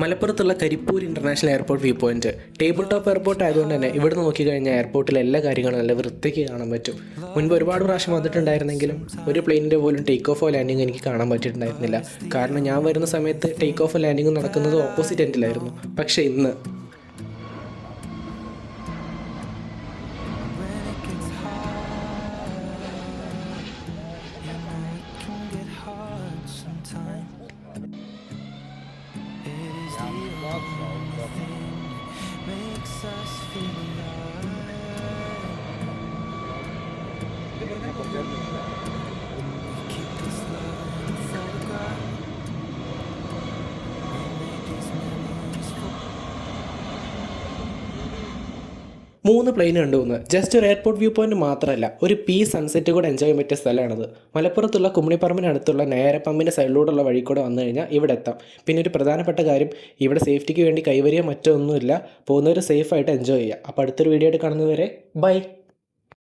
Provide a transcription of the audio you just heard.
മലപ്പുറത്തുള്ള Karipur international airport view point table top airport ആയതുകൊണ്ട് തന്നെ ഇവിടുന്ന് നോക്കിക്കഴിഞ്ഞാൽ എയർപോർട്ടിലെ എല്ലാ കാര്യങ്ങളും നല്ല വൃത്തിക്ക് കാണാൻ പറ്റും. മുൻപ് ഒരുപാട് പ്രാവശ്യം വന്നിട്ടുണ്ടായിരുന്നെങ്കിലും ഒരു പ്ലെയിനിൻ്റെ പോലും ടേക്ക് ഓഫോ ലാൻഡിങ് എനിക്ക് കാണാൻ പറ്റിയിട്ടുണ്ടായിരുന്നില്ല. കാരണം ഞാൻ വരുന്ന സമയത്ത് ടേക്ക് ഓഫ് ലാൻഡിങ് നടക്കുന്നത് ഓപ്പോസിറ്റ് എൻഡിലായിരുന്നു. പക്ഷേ ഇന്ന് മൂന്ന് പ്ലെയിൻ കണ്ടുപോകുന്നു. ജസ്റ്റ് ഒരു എയർപോർട്ട് വ്യൂ പോയിന്റ് മാത്രമല്ല, ഒരു സൺസെറ്റ് കൂടെ എൻജോയ് ചെയ്യാൻ പറ്റിയ സ്ഥലമാണത്. മലപ്പുറത്തുള്ള കുമ്മിണിപ്പറമ്പിനടുത്തുള്ള നേരപ്പമ്പിൻ്റെ സൈഡിലൂടെയുള്ള വഴി കൂടെ വന്നു കഴിഞ്ഞാൽ ഇവിടെ എത്താം. പിന്നെ ഒരു പ്രധാനപ്പെട്ട കാര്യം, ഇവിടെ സേഫ്റ്റിക്ക് വേണ്ടി കൈവരിയോ മറ്റോ ഒന്നുമില്ല. പോകുന്നവർ സേഫായിട്ട് എൻജോയ് ചെയ്യുക. അപ്പോൾ അടുത്തൊരു വീഡിയോ ആയിട്ട് കാണുന്നതുവരെ ബൈ.